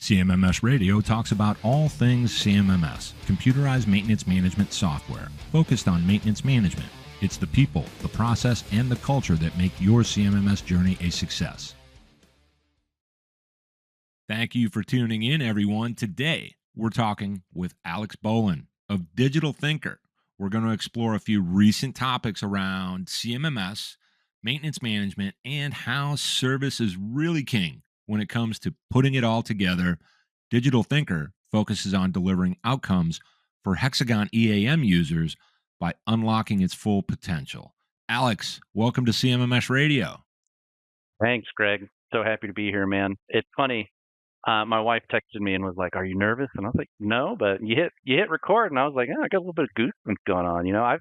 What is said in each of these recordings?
CMMS Radio talks about all things CMMS, computerized maintenance management software, focused on maintenance management. It's the people, the process, and the culture that make your CMMS journey a success. Thank you for tuning in, everyone. Today, we're talking with Alex Bolan of Digital Thinker. We're going to explore a few recent topics around CMMS, maintenance management, and how service is really king when it comes to putting it all together. Digital Thinker focuses on delivering outcomes for Hexagon EAM users by unlocking its full potential. Alex, welcome to CMMS Radio. Thanks, Greg. So happy to be here, man. It's funny. My wife texted me and was like, "Are you nervous?" And I was like, "No," but you hit record, and I was like, I got a little bit of goosebumps going on.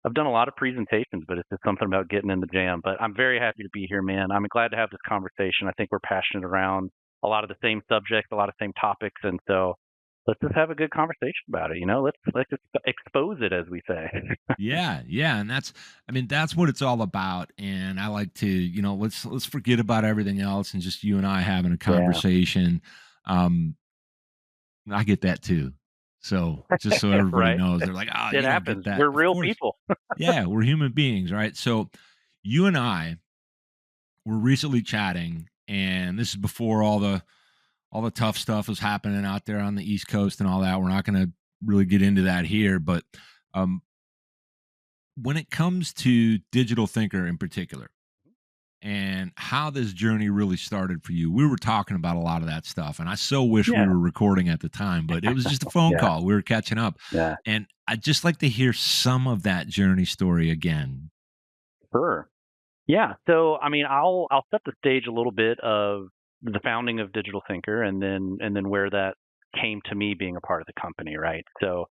I've done a lot of presentations, but it's just something about getting in the jam. But I'm very happy to be here, man. I'm glad to have this conversation. I think we're passionate around a lot of the same subjects, a lot of same topics, and so let's just have a good conversation about it. Let's just expose it, as we say. Yeah, and that's what it's all about. And I like to, let's forget about everything else and just you and I having a conversation. I get that too. So just so everybody Right. knows, they're like, It happens. We're real people. Yeah, we're human beings, right? So you and I were recently chatting, and this is before all the tough stuff was happening out there on the East Coast and all that. We're not going to really get into that here, but when it comes to Digital Thinker in particular and how this journey really started for you, we were talking about a lot of that stuff, and I so wish we were recording at the time, but it was just a phone call. We were catching up. Yeah. And I'd just like to hear some of that journey story again. Sure. Yeah. So, I'll set the stage a little bit of the founding of Digital Thinker, and then where that came to me being a part of the company, right? So,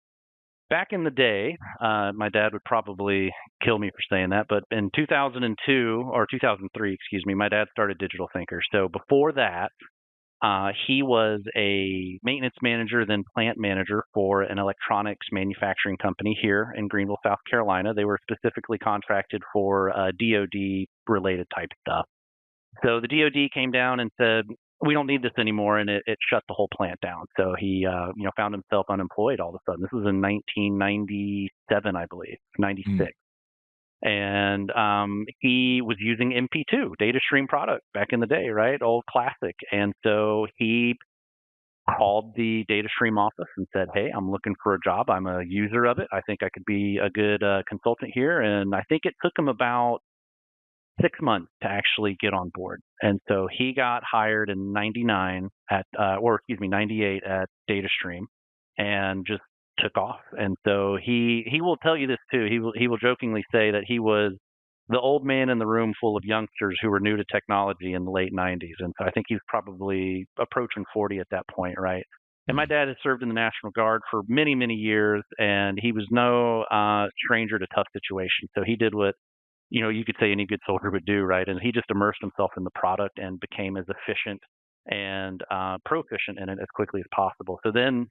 back in the day, my dad would probably kill me for saying that, but in 2002 or 2003, excuse me, my dad started Digital Thinker. So before that, he was a maintenance manager, then plant manager for an electronics manufacturing company here in Greenville, South Carolina. They were specifically contracted for DoD related type stuff. So the DoD came down and said, "We don't need this anymore," and it shut the whole plant down. So he, found himself unemployed all of a sudden. This was in 1997, I believe, 96. And he was using MP2 data stream product back in the day, right? Old classic. And so he called the data stream office and said, "Hey, I'm looking for a job. I'm a user of it. I think I could be a good consultant here." And I think it took him about 6 months to actually get on board. And so he got hired in 98 at DataStream and just took off. And so he will tell you this too. He will jokingly say that he was the old man in the room full of youngsters who were new to technology in the late 90s. And so I think he's probably approaching 40 at that point, right? And my dad has served in the National Guard for many, many years, and he was no stranger to tough situations. So he did what you could say any good soldier would do, right? And he just immersed himself in the product and became as efficient and proficient in it as quickly as possible. So then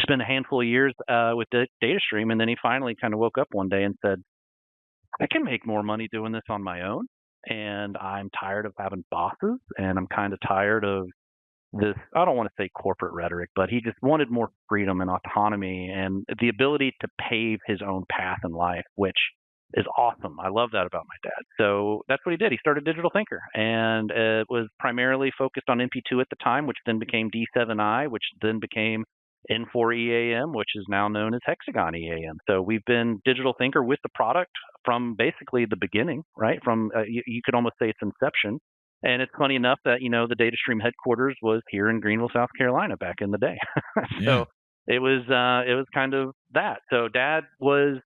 spent a handful of years with DataStream, and then he finally kind of woke up one day and said, "I can make more money doing this on my own, and I'm tired of having bosses, and I'm kind of tired of this," I don't want to say corporate rhetoric, but he just wanted more freedom and autonomy and the ability to pave his own path in life, which is awesome. I love that about my dad. So that's what he did. He started Digital Thinker, and it was primarily focused on MP2 at the time, which then became D7i, which then became N4 EAM, which is now known as Hexagon EAM. So we've been Digital Thinker with the product from basically the beginning, right? From you could almost say its inception. And it's funny enough that the DataStream headquarters was here in Greenville, South Carolina, back in the day. So it was kind of that. So Dad was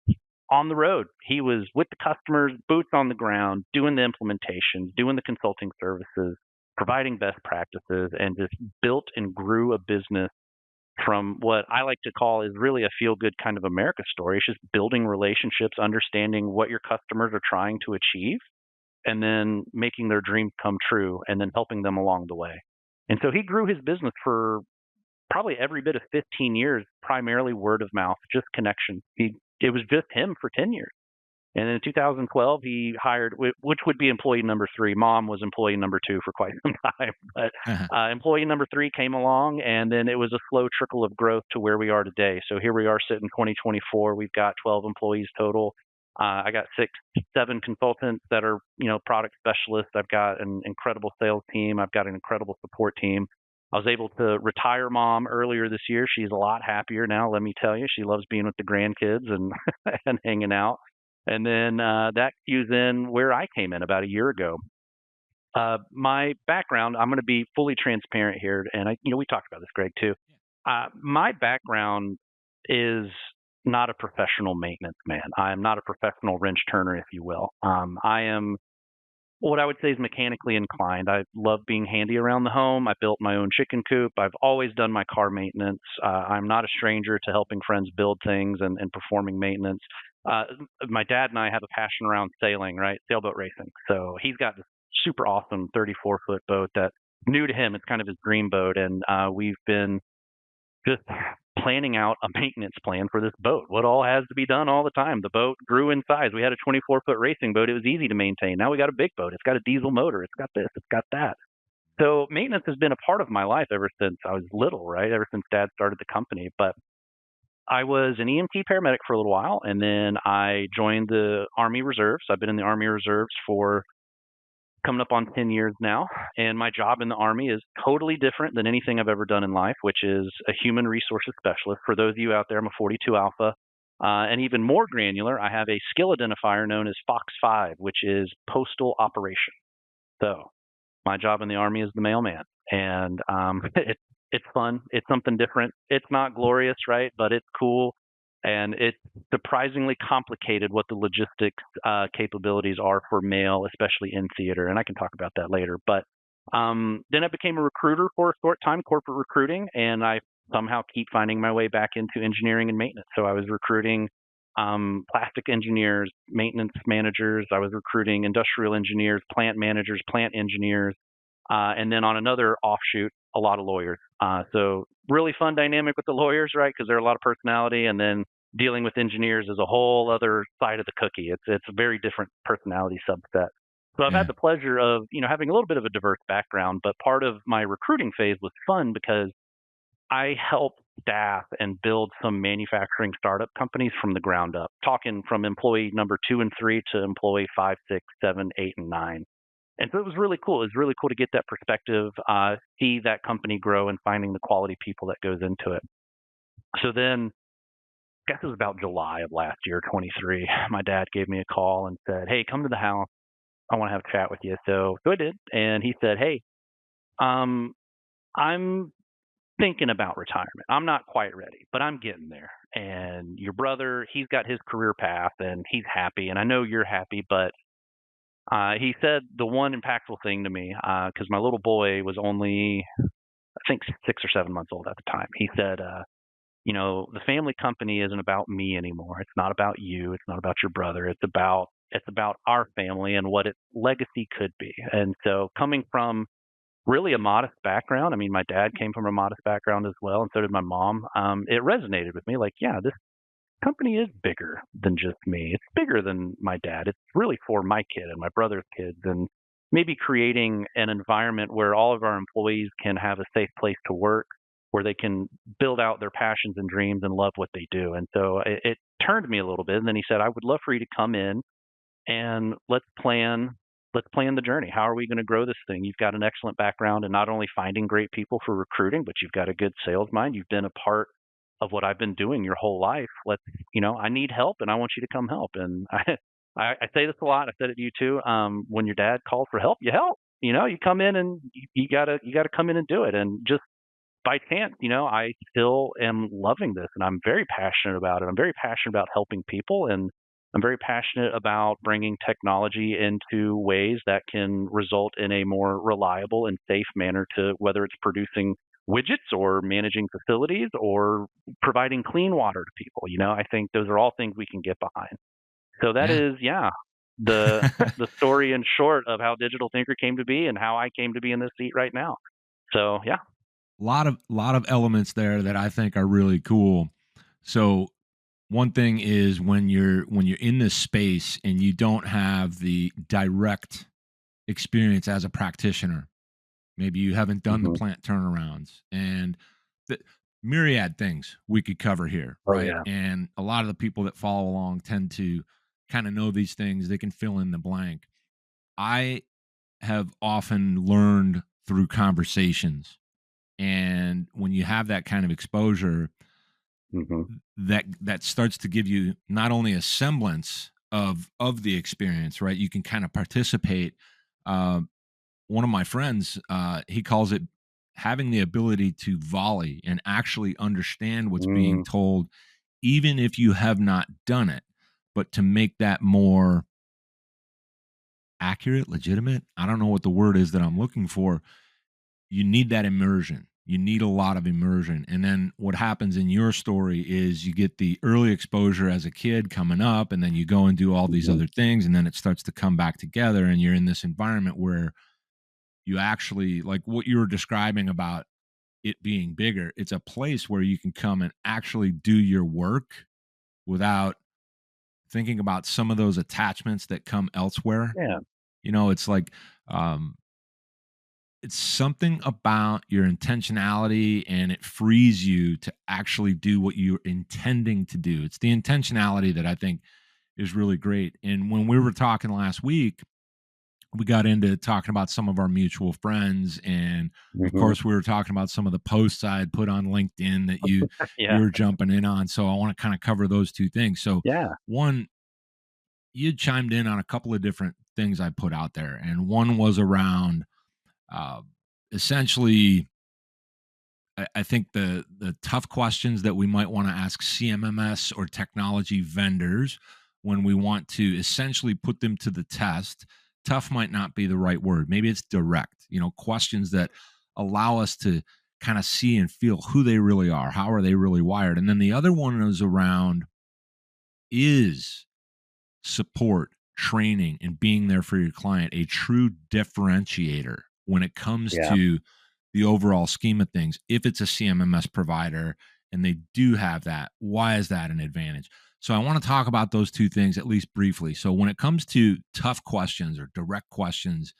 on the road. He was with the customers, boots on the ground, doing the implementations, doing the consulting services, providing best practices, and just built and grew a business from what I like to call is really a feel-good kind of America story. It's just building relationships, understanding what your customers are trying to achieve, and then making their dreams come true, and then helping them along the way. And so he grew his business for probably every bit of 15 years, primarily word of mouth, just connection. It was just him for 10 years. And then in 2012, he hired, which would be employee number 3. Mom was employee number 2 for quite some time, but employee number 3 came along, and then it was a slow trickle of growth to where we are today. So here we are sitting 2024. We've got 12 employees total. I got 6, 7 consultants that are, product specialists. I've got an incredible sales team. I've got an incredible support team. I was able to retire Mom earlier this year. She's a lot happier now, let me tell you. She loves being with the grandkids and and hanging out. And then that cues in where I came in about a year ago. My background, I'm going to be fully transparent here, and we talked about this, Greg, too. My background is not a professional maintenance man. I am not a professional wrench turner, if you will. I am what I would say is mechanically inclined. I love being handy around the home. I built my own chicken coop. I've always done my car maintenance. I'm not a stranger to helping friends build things and performing maintenance. My dad and I have a passion around sailing, right? Sailboat racing. So he's got this super awesome 34-foot boat that new to him. It's kind of his dream boat. And we've been just planning out a maintenance plan for this boat. What all has to be done all the time. The boat grew in size. We had a 24-foot racing boat. It was easy to maintain. Now we got a big boat. It's got a diesel motor. It's got this. It's got that. So maintenance has been a part of my life ever since I was little, right? Ever since Dad started the company. But I was an EMT paramedic for a little while, and then I joined the Army Reserves. I've been in the Army Reserves for coming up on 10 years now, and my job in the Army is totally different than anything I've ever done in life, which is a human resources specialist. For those of you out there, I'm a 42 Alpha, and even more granular, I have a skill identifier known as Fox 5, which is postal operation. So my job in the Army is the mailman, and it's fun. It's something different. It's not glorious, right? But it's cool. And it's surprisingly complicated what the logistics capabilities are for mail, especially in theater. And I can talk about that later. But then I became a recruiter for a short time, corporate recruiting, and I somehow keep finding my way back into engineering and maintenance. So I was recruiting plastic engineers, maintenance managers. I was recruiting industrial engineers, plant managers, plant engineers, and then on another offshoot, a lot of lawyers. So really fun dynamic with the lawyers, right? Because they're a lot of personality, and then dealing with engineers is a whole other side of the cookie. It's a very different personality subset. So I've had the pleasure of, having a little bit of a diverse background, but part of my recruiting phase was fun because I helped staff and build some manufacturing startup companies from the ground up, talking from employee number 2 and 3 to employee 5, 6, 7, 8, and 9. And so it was really cool. It was really cool to get that perspective, see that company grow and finding the quality people that goes into it. So then, I guess it was about July of last year, 23, my dad gave me a call and said, "Hey, come to the house. I want to have a chat with you." So I did. And he said, "Hey, I'm thinking about retirement. I'm not quite ready, but I'm getting there. And your brother, he's got his career path and he's happy. And I know you're happy, but he said the one impactful thing to me, because my little boy was only, I think, 6 or 7 months old at the time. He said, the family company isn't about me anymore. It's not about you. It's not about your brother. It's about our family and what its legacy could be." And so coming from really a modest background, I mean, my dad came from a modest background as well, and so did my mom. It resonated with me like, yeah, this company is bigger than just me. It's bigger than my dad. It's really for my kid and my brother's kids, and maybe creating an environment where all of our employees can have a safe place to work, where they can build out their passions and dreams and love what they do. And so it turned me a little bit. And then he said, "I would love for you to come in and let's plan the journey. How are we going to grow this thing? You've got an excellent background in not only finding great people for recruiting, but you've got a good sales mind. You've been a part of what I've been doing your whole life. I need help and I want you to come help." And I say this a lot. I said it to you too. When your dad calls for help, you help. You come in and you gotta come in and do it. And just by chance, I still am loving this, and I'm very passionate about it. I'm very passionate about helping people, and I'm very passionate about bringing technology into ways that can result in a more reliable and safe manner to whether it's producing widgets or managing facilities or providing clean water to people. I think those are all things we can get behind. So that is, the the story in short of how Digital Thinker came to be and how I came to be in this seat right now. So yeah. Lot of elements there that I think are really cool. So one thing is when you're in this space and you don't have the direct experience as a practitioner. Maybe you haven't done the Hmm. plant turnarounds and the myriad things we could cover here, Oh right? yeah. And a lot of the people that follow along tend to kind of know these things. They can fill in the blank. I have often learned through conversations. And when you have that kind of exposure, Hmm. that starts to give you not only a semblance of the experience, right? You can kind of participate. Um, One of my friends, he calls it having the ability to volley and actually understand what's being Mm, told, even if you have not done it, but to make that more accurate, legitimate. I don't know what the word is that I'm looking for. You need that immersion. You need a lot of immersion. And then what happens in your story is you get the early exposure as a kid coming up, and then you go and do all these hmm. other things, and then it starts to come back together, and you're in this environment where you actually, like what you were describing about it being bigger, it's a place where you can come and actually do your work without thinking about some of those attachments that come elsewhere. Yeah. It's like, um, it's something about your intentionality, and it frees you to actually do what you're intending to do. It's the intentionality that I think is really great. And when we were talking last week, we got into talking about some of our mutual friends, and of Hmm. course we were talking about some of the posts I had put on LinkedIn that you Yeah. were jumping in on. So I want to kind of cover those two things. So Yeah. one, you chimed in on a couple of different things I put out there, and one was around uh, essentially, I think the tough questions that we might want to ask CMMS or technology vendors when we want to essentially put them to the test. Tough might not be the right word. Maybe it's direct, questions that allow us to kind of see and feel who they really are. How are they really wired? And then the other one is around, is support, training, and being there for your client a true differentiator when it comes Yeah. to the overall scheme of things? If it's a CMMS provider and they do have that, why is that an advantage? So I want to talk about those two things at least briefly. So when it comes to tough questions or direct questions,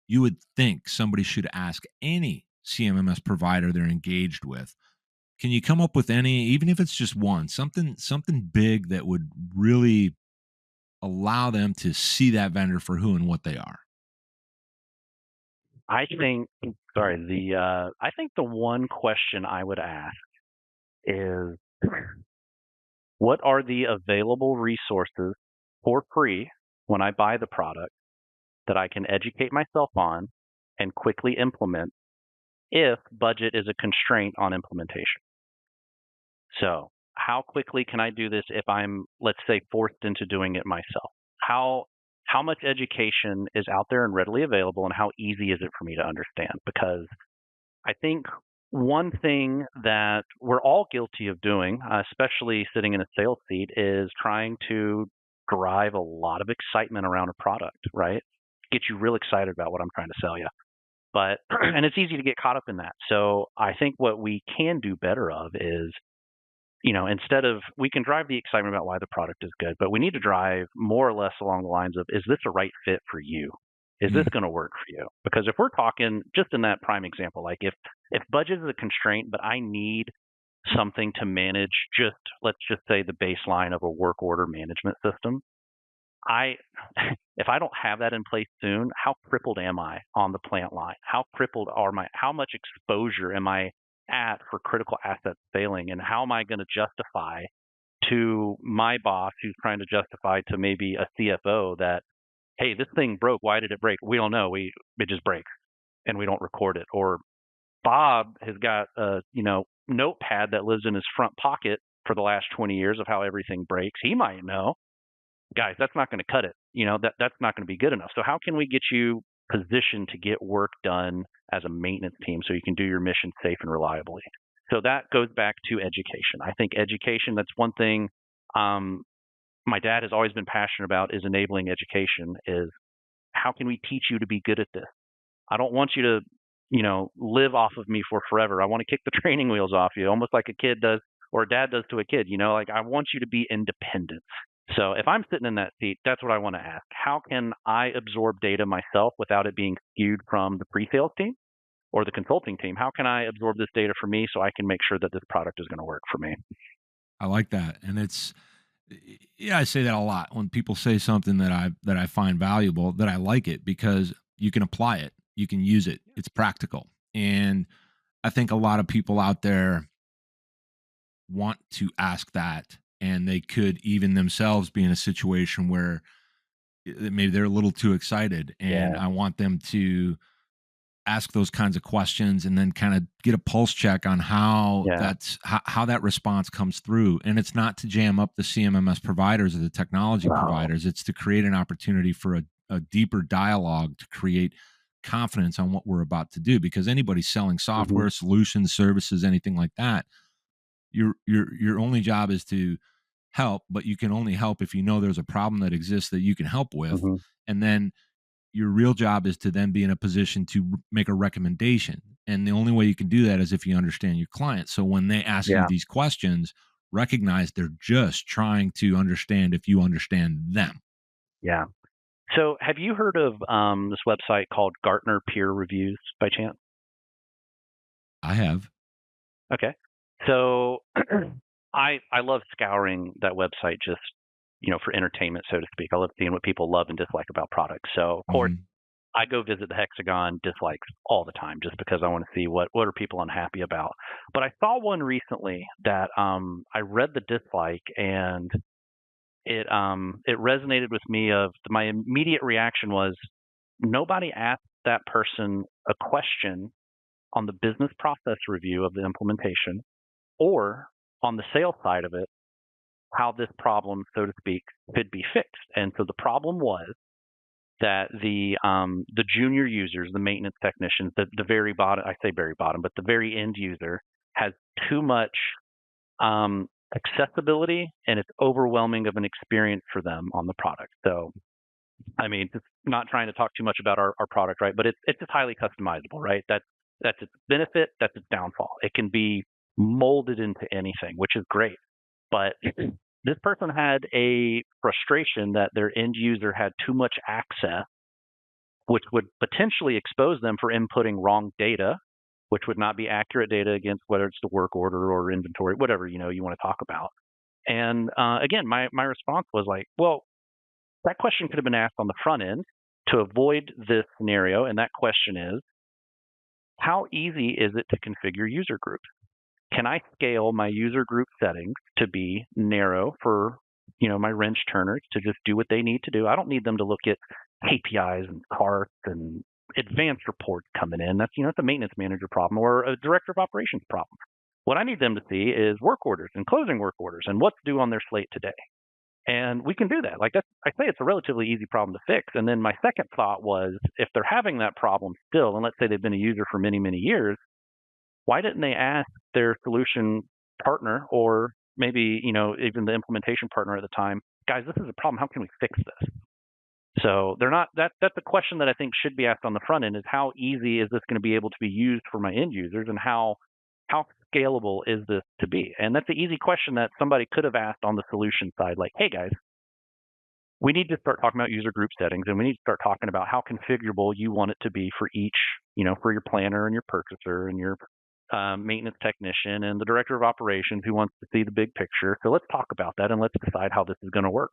you would think somebody should ask any CMMS provider they're engaged with. Can you come up with any, even if it's just one, something big that would really allow them to see that vendor for who and what they are? I think, sorry, I think the one question I would ask is, what are the available resources for free when I buy the product that I can educate myself on and quickly implement if budget is a constraint on implementation? So, how quickly can I do this if I'm, let's say, forced into doing it myself? How how much education is out there and readily available, and how easy is it for me to understand? Because I think one thing that we're all guilty of doing, especially sitting in a sales seat, is trying to drive a lot of excitement around a product, right? Get you real excited about what I'm trying to sell you. But and it's easy to get caught up in that. So I think what we can do better of is, instead of, we can drive the excitement about why the product is good, but we need to drive more or less along the lines of, is this a right fit for you? Is this Mm, going to work for you? Because if we're talking just in that prime example, like if budget is a constraint, but I need something to manage, just let's just say the baseline of a work order management system, I if I don't have that in place soon, how crippled am I on the plant line? How crippled are my how much exposure am I at for critical assets failing? And how am I going to justify to my boss, who's trying to justify to maybe a CFO, that, hey, this thing broke. Why did it break? We don't know. It just breaks and we don't record it. Or Bob has got a notepad that lives in his front pocket for the last 20 years of how everything breaks. He might know. Guys, that's not going to cut it. That's not going to be good enough. So how can we get you positioned to get work done as a maintenance team so you can do your mission safe and reliably? So that goes back to education. I think education, that's one thing my dad has always been passionate about, is enabling education, is how can we teach you to be good at this? I don't want you to, live off of me for forever. I want to kick the training wheels off you, almost like a kid does or dad does to a kid. Like, I want you to be independent. So if I'm sitting in that seat, that's what I want to ask. How can I absorb data myself without it being skewed from the pre-sales team or the consulting team? How can I absorb this data for me so I can make sure that this product is going to work for me? I like that. And yeah, I say that a lot when people say something that I find valuable, that I like it because you can apply it, you can use it. It's practical. And I think a lot of people out there want to ask that, and they could even themselves be in a situation where maybe they're a little too excited, and Yeah, I want them to ask those kinds of questions and then kind of get a pulse check on how yeah, how that response comes through. And it's not to jam up the CMMS providers or the technology no, providers. It's to create an opportunity for a deeper dialogue to create confidence on what we're about to do, because anybody selling hmm, software solutions, services, anything like that, your only job is to help, but you can only help if you know there's a problem that exists that you can help with. hmm, And then your real job is to then be in a position to make a recommendation. And the only way you can do that is if you understand your client. So when they ask you yeah, these questions, recognize they're just trying to understand if you understand them. yeah. So have you heard of this website called Gartner Peer Reviews by chance? I have. Okay. So I love scouring that website just, for entertainment, so to speak. I love seeing what people love and dislike about products. So of course Hmm. I go visit the Hexagon dislikes all the time just because I want to see what are people unhappy about. But I saw one recently that I read the dislike, and it resonated with me. Of my immediate reaction was, nobody asked that person a question on the business process review of the implementation, or on the sales side of it, how this problem, so to speak, could be fixed. And so the problem was that the junior users, the maintenance technicians, the very bottom, I say very bottom, but the very end user has too much accessibility, and it's overwhelming of an experience for them on the product. So I mean, just not trying to talk too much about our product, right? But it's just highly customizable, right? That's its benefit, that's its downfall. It can be molded into anything, which is great. But this person had a frustration that their end user had too much access, which would potentially expose them for inputting wrong data, which would not be accurate data against whether it's the work order or inventory, whatever you want to talk about. And again, my response was like, well, that question could have been asked on the front end to avoid this scenario. And that question is, how easy is it to configure user groups? Can I scale my user group settings to be narrow for, my wrench turners to just do what they need to do? I don't need them to look at KPIs and carts and advanced reports coming in. That's, it's a maintenance manager problem or a director of operations problem. What I need them to see is work orders and closing work orders and what's due on their slate today. And we can do that. Like, that's, I say it's a relatively easy problem to fix. And then my second thought was, if they're having that problem still, and let's say they've been a user for many, many years, why didn't they ask their solution partner, or maybe, even the implementation partner at the time, guys, this is a problem. How can we fix this? So they're not, that's a question that I think should be asked on the front end, is how easy is this going to be able to be used for my end users, and how scalable is this to be? And that's an easy question that somebody could have asked on the solution side, like, hey guys, we need to start talking about user group settings, and we need to start talking about how configurable you want it to be for each, for your planner and your purchaser and your maintenance technician and the director of operations who wants to see the big picture. So let's talk about that, and let's decide how this is going to work.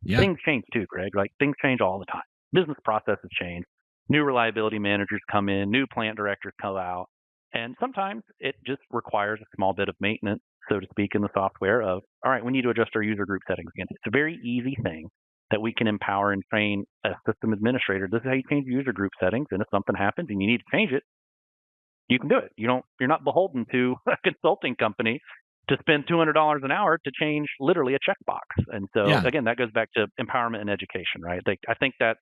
Yeah. Things change too, Greg. Like, things change all the time. Business processes change. New reliability managers come in, new plant directors come out. And sometimes it just requires a small bit of maintenance, so to speak, in the software of, all right, we need to adjust our user group settings again. It's a very easy thing that we can empower and train a system administrator. This is how you change user group settings. And if something happens and you need to change it, you can do it. You're not beholden to a consulting company to spend $200 an hour to change literally a checkbox. And so Yeah. again, that goes back to empowerment and education, right? I think that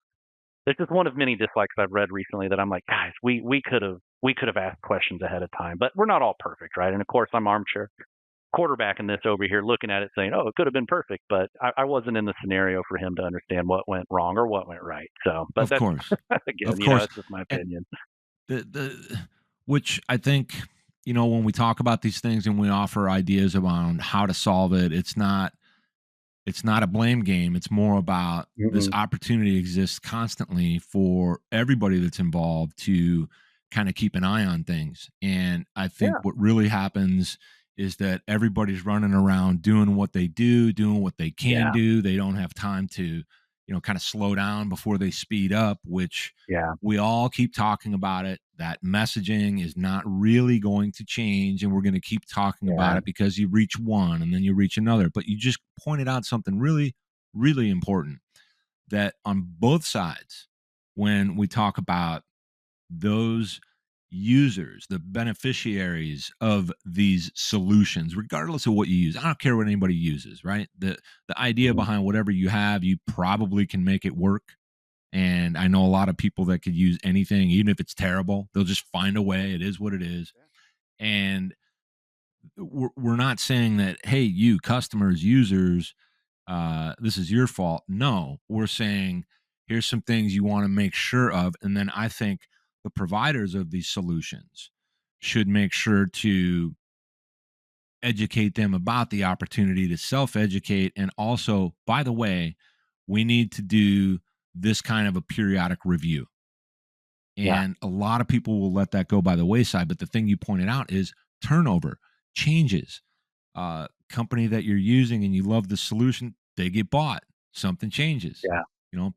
this is one of many dislikes I've read recently that I'm like, guys, we could have asked questions ahead of time, but we're not all perfect, right? And of course, I'm armchair quarterbacking this over here, looking at it, saying, oh, it could have been perfect, but I wasn't in the scenario for him to understand what went wrong or what went right. So, but Of that's course. again, Of course. it's just my And opinion. the which I think, when we talk about these things and we offer ideas around how to solve it, it's not a blame game. It's more about this Mm-mm. opportunity exists constantly for everybody that's involved to kind of keep an eye on things. And I think Yeah. what really happens is that everybody's running around doing what they do, doing what they can Yeah. do. They don't have time to, kind of slow down before they speed up, which Yeah. we all keep talking about it. That messaging is not really going to change, and we're going to keep talking about Yeah. it because you reach one and then you reach another. But you just pointed out something really, really important, that on both sides, when we talk about those users, the beneficiaries of these solutions, regardless of what you use, I don't care what anybody uses, right? The idea Mhm. behind whatever you have, you probably can make it work. And I know a lot of people that could use anything, even if it's terrible. They'll just find a way. It is what it is. And we're not saying that, hey, you customers, users, this is your fault. No, we're saying here's some things you want to make sure of. And then I think the providers of these solutions should make sure to educate them about the opportunity to self educate. And also, by the way, we need to do this kind of a periodic review. Yeah. And a lot of people will let that go by the wayside. But the thing you pointed out is turnover, changes. Company that you're using and you love the solution, they get bought. Something changes. Yeah.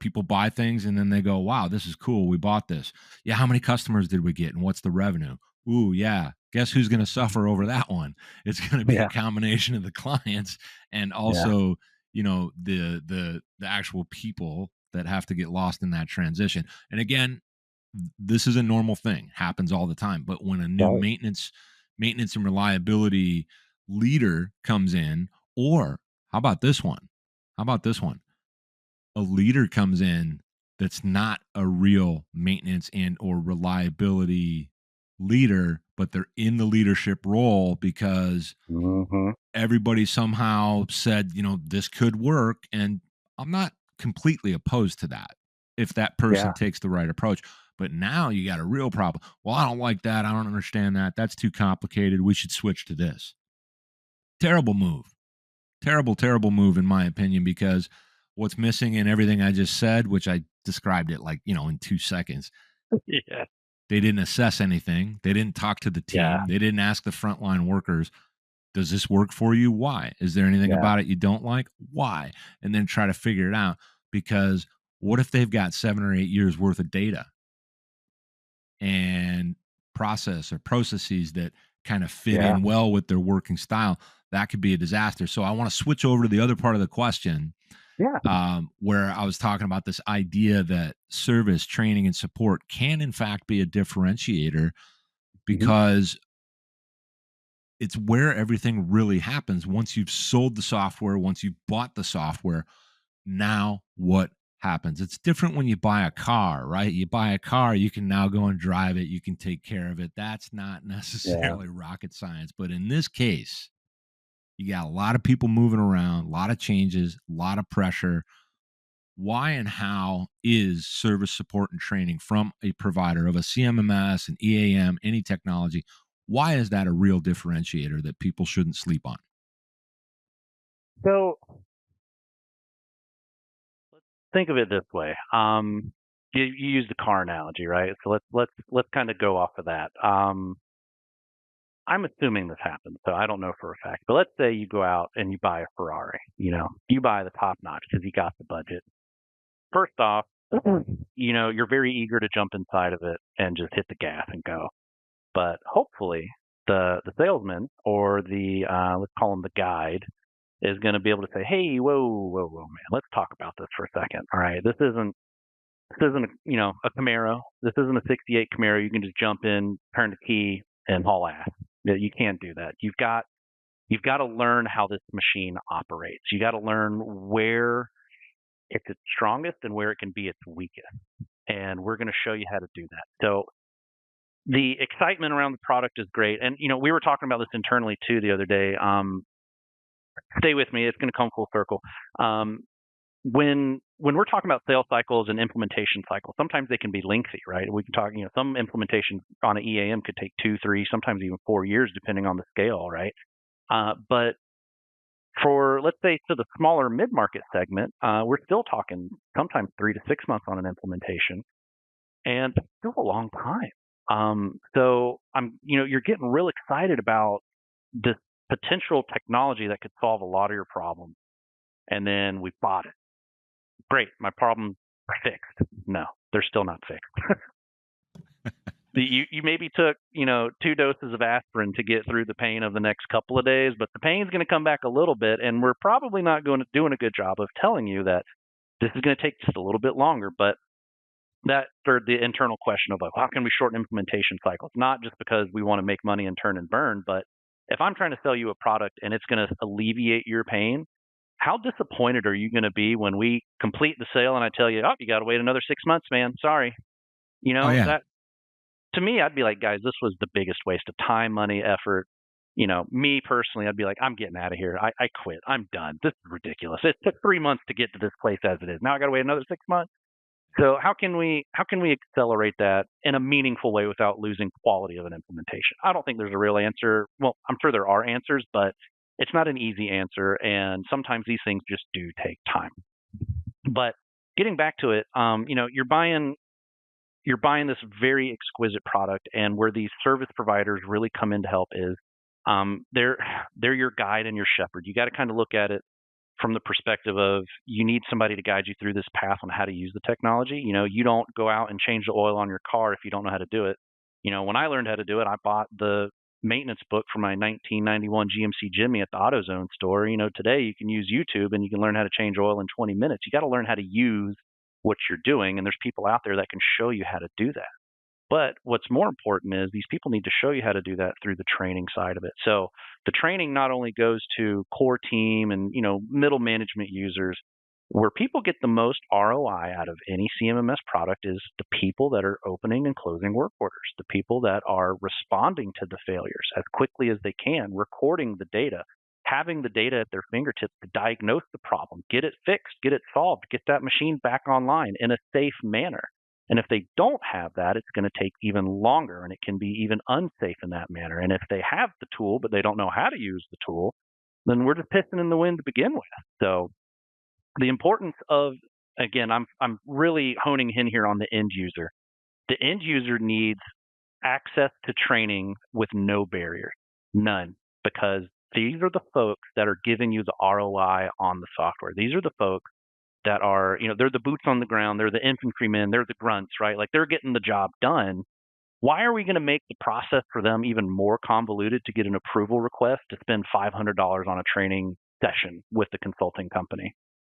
People buy things and then they go, wow, this is cool. We bought this. Yeah, how many customers did we get and what's the revenue? Ooh, yeah. Guess who's going to suffer over that one? It's going to be a Yeah. combination of the clients and Yeah. also, the actual people that have to get lost in that transition. And again, this is a normal thing, happens all the time. But when a new Right. maintenance and reliability leader comes in, or how about this one? How about this one? A leader comes in that's not a real maintenance and or reliability leader, but they're in the leadership role because Mhm. everybody somehow said, this could work. And I'm not completely opposed to that if that person Yeah. takes the right approach. But now you got a real problem. Well, I don't like that. I don't understand that. That's too complicated. We should switch to this. Terrible move. Terrible, terrible move, in my opinion, because what's missing in everything I just said, which I described it like, in 2 seconds, Yeah. they didn't assess anything. They didn't talk to the Yeah. team. They didn't ask the frontline workers, does this work for you? Why? Is there anything Yeah. about it you don't like? Why? And then try to figure it out. Because what if they've got 7 or 8 years worth of data and processes that kind of fit Yeah. in well with their working style? That could be a disaster. So I want to switch over to the other part of the question, Yeah. where I was talking about this idea that service, training, and support can, in fact, be a differentiator Mhm. because it's where everything really happens. Once you've sold the software, once you've bought the software, now what happens? It's different when you buy a car, right? You buy a car, you can now go and drive it, you can take care of it. That's not Yeah. necessarily rocket science. But in this case, you got a lot of people moving around, a lot of changes, a lot of pressure. Why and how is service support and training from a provider of a CMMS, an EAM, any technology? Why is that a real differentiator that people shouldn't sleep on? So think of it this way. You used the car analogy, right? So let's kind of go off of that. I'm assuming this happens, so I don't know for a fact. But let's say you go out and you buy a Ferrari. You buy the top notch because you got the budget. First off, you're very eager to jump inside of it and just hit the gas and go. But hopefully, the salesman or the let's call him the guide is going to be able to say, "Hey, whoa, whoa, whoa, man, let's talk about this for a second. All right, this isn't a Camaro. This isn't a '68 Camaro. You can just jump in, turn the key, and haul ass. You can't do that. You've got to learn how this machine operates. You got to learn where it's its strongest and where it can be its weakest. And we're going to show you how to do that. So the excitement around the product is great. And we were talking about this internally too the other day. Stay with me; it's going to come full circle. Um, when we're talking about sales cycles and implementation cycles, sometimes they can be lengthy, right? We can talk, some implementation on an EAM could take 2, 3, sometimes even 4 years, depending on the scale, right? But for, let's say, to the smaller mid-market segment, we're still talking sometimes 3 to 6 months on an implementation, and it's still a long time. So you're getting real excited about this potential technology that could solve a lot of your problems, and then we bought it. Great, my problems are fixed. No, they're still not fixed. You maybe took 2 doses of aspirin to get through the pain of the next couple of days, but the pain's going to come back a little bit, and we're probably not doing a good job of telling you that this is going to take just a little bit longer. But that stirred the internal question of, like, how can we shorten implementation cycles? Not just because we want to make money and turn and burn, but if I'm trying to sell you a product and it's going to alleviate your pain, how disappointed are you going to be when we complete the sale and I tell you, oh, you got to wait another 6 months, man? Sorry. Oh yeah. That, to me, I'd be like, guys, this was the biggest waste of time, money, effort. Me personally, I'd be like, I'm getting out of here. I quit. I'm done. This is ridiculous. It took 3 months to get to this place as it is. Now I got to wait another 6 months. So how can we accelerate that in a meaningful way without losing quality of an implementation? I don't think there's a real answer. Well, I'm sure there are answers, but it's not an easy answer, and sometimes these things just do take time. But getting back to it, you're buying this very exquisite product, and where these service providers really come in to help is they're your guide and your shepherd. You got to kind of look at it from the perspective of, you need somebody to guide you through this path on how to use the technology. You don't go out and change the oil on your car if you don't know how to do it. When I learned how to do it, I bought the maintenance book for my 1991 GMC Jimmy at the AutoZone store. Today you can use YouTube and you can learn how to change oil in 20 minutes. You got to learn how to use what you're doing, and there's people out there that can show you how to do that. But what's more important is these people need to show you how to do that through the training side of it. So the training not only goes to core team and middle management users. Where people get the most ROI out of any CMMS product is the people that are opening and closing work orders, the people that are responding to the failures as quickly as they can, recording the data, having the data at their fingertips to diagnose the problem, get it fixed, get it solved, get that machine back online in a safe manner. And if they don't have that, it's going to take even longer, and it can be even unsafe in that manner. And if they have the tool, but they don't know how to use the tool, then we're just pissing in the wind to begin with. So the importance of, again, I'm really honing in here on the end user. The end user needs access to training with no barrier, none, because these are the folks that are giving you the ROI on the software. These are the folks that are, they're the boots on the ground, they're the infantrymen, they're the grunts, right? Like, they're getting the job done. Why are we going to make the process for them even more convoluted to get an approval request to spend $500 on a training session with the consulting company?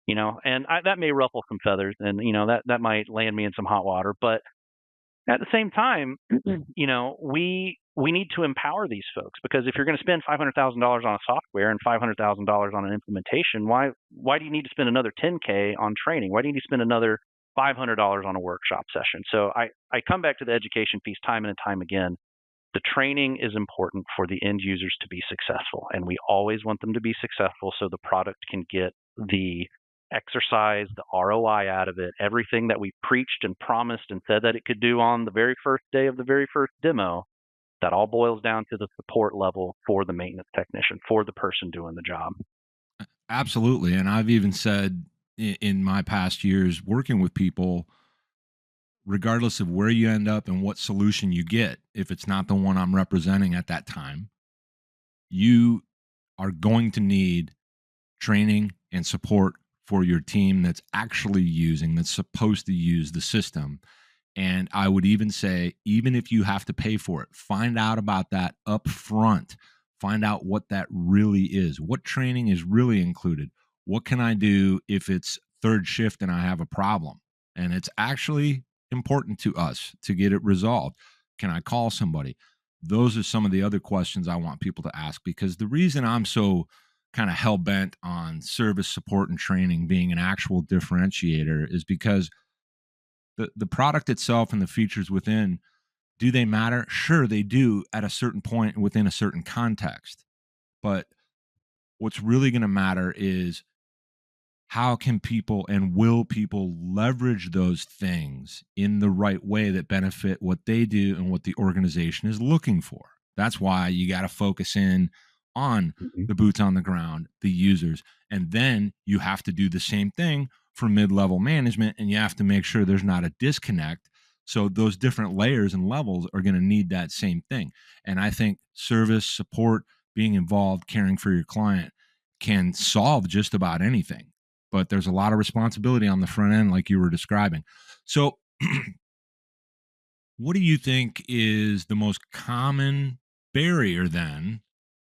And that may ruffle some feathers, and that might land me in some hot water. But at the same time, we need to empower these folks, because if you're going to spend $500,000 on a software and $500,000 on an implementation, why do you need to spend another $10K on training? Why do you need to spend another $500 on a workshop session? So I come back to the education piece time and time again. The training is important for the end users to be successful, and we always want them to be successful so the product can get the exercise, the ROI out of it, everything that we preached and promised and said that it could do on the very first day of the very first demo. That all boils down to the support level for the maintenance technician, for the person doing the job. Absolutely. And I've even said in my past years working with people, regardless of where you end up and what solution you get, if it's not the one I'm representing at that time, you are going to need training and support for your team that's supposed to use the system. And I would even say, even if you have to pay for it, find out about that up front. Find out what that really is. What training is really included? What can I do if it's third shift and I have a problem? And it's actually important to us to get it resolved. Can I call somebody? Those are some of the other questions I want people to ask, because the reason I'm so kind of hell-bent on service support and training being an actual differentiator is because the product itself and the features within, do they matter? Sure, they do at a certain point within a certain context. But what's really going to matter is how can people and will people leverage those things in the right way that benefit what they do and what the organization is looking for? That's why you got to focus in on Mhm. the boots on the ground, the users, and then you have to do the same thing for mid-level management, and you have to make sure there's not a disconnect. So those different layers and levels are going to need that same thing. And I think service, support, being involved, caring for your client can solve just about anything. But there's a lot of responsibility on the front end, like you were describing. So, what do you think is the most common barrier then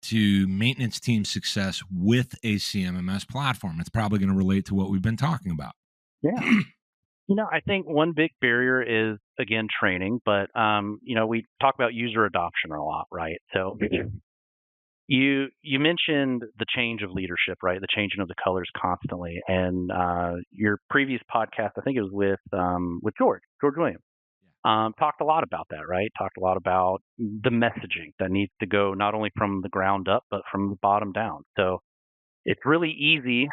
to maintenance team success with a CMMS platform? It's probably going to relate to what we've been talking about. Yeah. I think one big barrier is again training, but we talk about user adoption a lot, right? So you mentioned the change of leadership, right? The changing of the colors constantly, and your previous podcast, I think it was with George Williams, talked a lot about that, right? Talked a lot about the messaging that needs to go not only from the ground up but from the bottom down. So it's really easy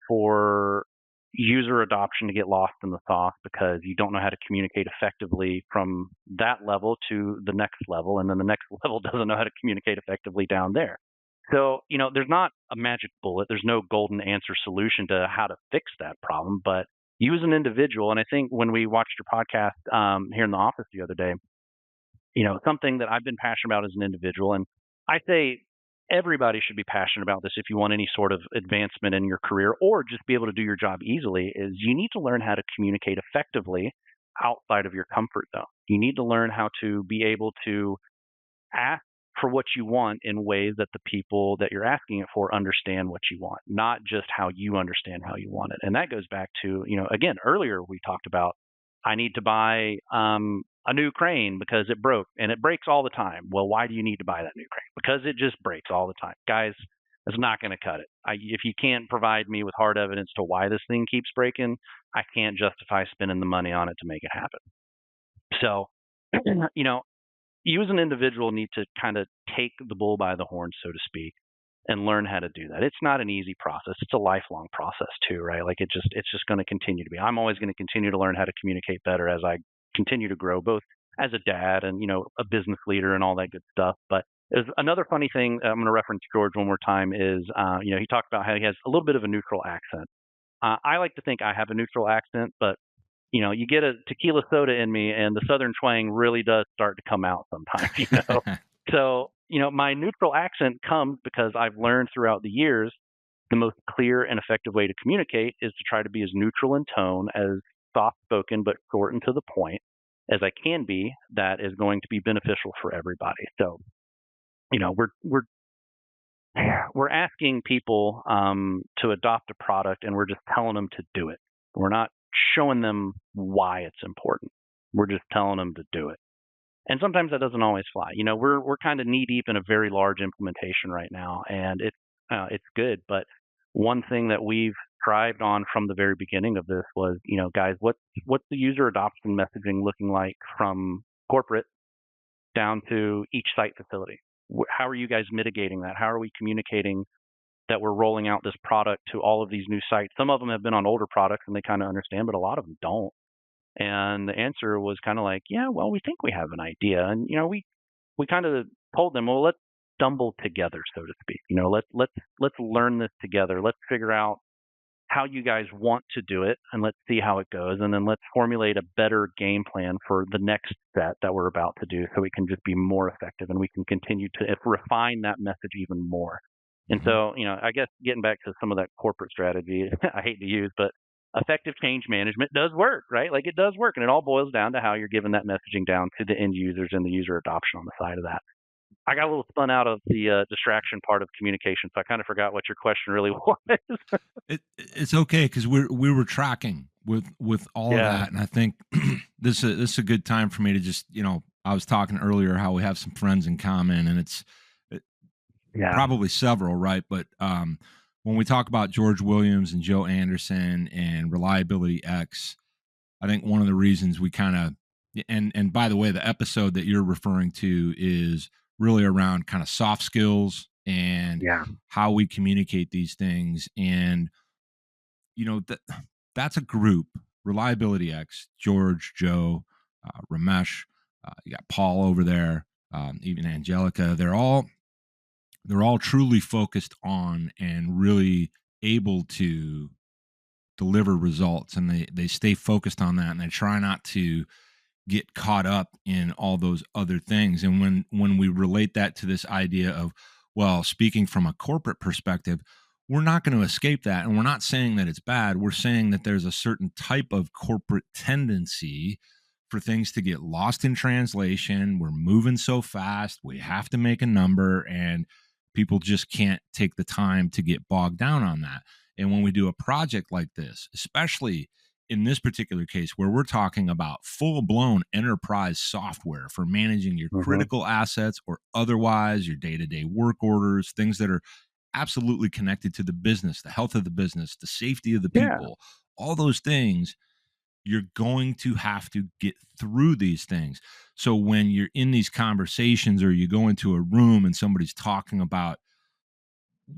for user adoption to get lost in the sauce because you don't know how to communicate effectively from that level to the next level, and then the next level doesn't know how to communicate effectively down there. So, there's not a magic bullet. There's no golden answer solution to how to fix that problem, but you as an individual, and I think when we watched your podcast here in the office the other day, something that I've been passionate about as an individual, and I say everybody should be passionate about this if you want any sort of advancement in your career or just be able to do your job easily, is you need to learn how to communicate effectively outside of your comfort zone. You need to learn how to be able to ask for what you want in ways that the people that you're asking it for understand what you want, not just how you understand how you want it. And that goes back to, again, earlier we talked about I need to buy a new crane because it broke and it breaks all the time. Well, why do you need to buy that new crane? Because it just breaks all the time. Guys, it's not going to cut it. If you can't provide me with hard evidence to why this thing keeps breaking, I can't justify spending the money on it to make it happen. So, you know, you as an individual need to kind of take the bull by the horn, so to speak, and learn how to do that. It's not an easy process. It's a lifelong process too, right? Like it's just going to continue to be. I'm always going to continue to learn how to communicate better as I continue to grow, both as a dad and a business leader and all that good stuff. But there's another funny thing. I'm going to reference George one more time. Is he talked about how he has a little bit of a neutral accent. I like to think I have a neutral accent, but you get a tequila soda in me and the Southern twang really does start to come out sometimes. So, my neutral accent comes because I've learned throughout the years the most clear and effective way to communicate is to try to be as neutral in tone, as soft spoken, but short and to the point as I can be. That is going to be beneficial for everybody. So, we're asking people to adopt a product and we're just telling them to do it. We're not showing them why it's important. We're just telling them to do it. And sometimes that doesn't always fly. We're kind of knee deep in a very large implementation right now, and it's good. But one thing that we've thrived on from the very beginning of this was, guys, what's the user adoption messaging looking like from corporate down to each site facility? How are you guys mitigating that? How are we communicating that we're rolling out this product to all of these new sites? Some of them have been on older products and they kind of understand, but a lot of them don't. And the answer was kind of like, yeah, well, we think we have an idea. And, we kind of told them, well, let's stumble together, so to speak. Let's learn this together. Let's figure out how you guys want to do it and let's see how it goes. And then let's formulate a better game plan for the next set that we're about to do so we can just be more effective and we can continue to refine that message even more. And so, I guess getting back to some of that corporate strategy, I hate to use, but effective change management does work, right? Like it does work. And it all boils down to how you're giving that messaging down to the end users and the user adoption on the side of that. I got a little spun out of the distraction part of communication, so I kind of forgot what your question really was. It's okay because we were tracking with all of that, and I think this is a good time for me to just I was talking earlier how we have some friends in common, and it's probably several, right? But when we talk about George Williams and Joe Anderson and Reliability X, I think one of the reasons we kind of and by the way, the episode that you're referring to is really around kind of soft skills and how we communicate these things. And that's a group. Reliability X, George, Joe, Ramesh, you got Paul over there, even Angelica. They're all truly focused on and really able to deliver results, and they stay focused on that, and they try not to get caught up in all those other things. And when we relate that to this idea of, well, speaking from a corporate perspective, we're not going to escape that, and we're not saying that it's bad. We're saying that there's a certain type of corporate tendency for things to get lost in translation. We're moving so fast, we have to make a number, and people just can't take the time to get bogged down on that. And when we do a project like this, especially in this particular case where we're talking about full-blown enterprise software for managing your Hmm. critical assets or otherwise your day-to-day work orders, things that are absolutely connected to the business, the health of the business, the safety of the Yeah. people, all those things, you're going to have to get through these things. So when you're in these conversations or you go into a room and somebody's talking about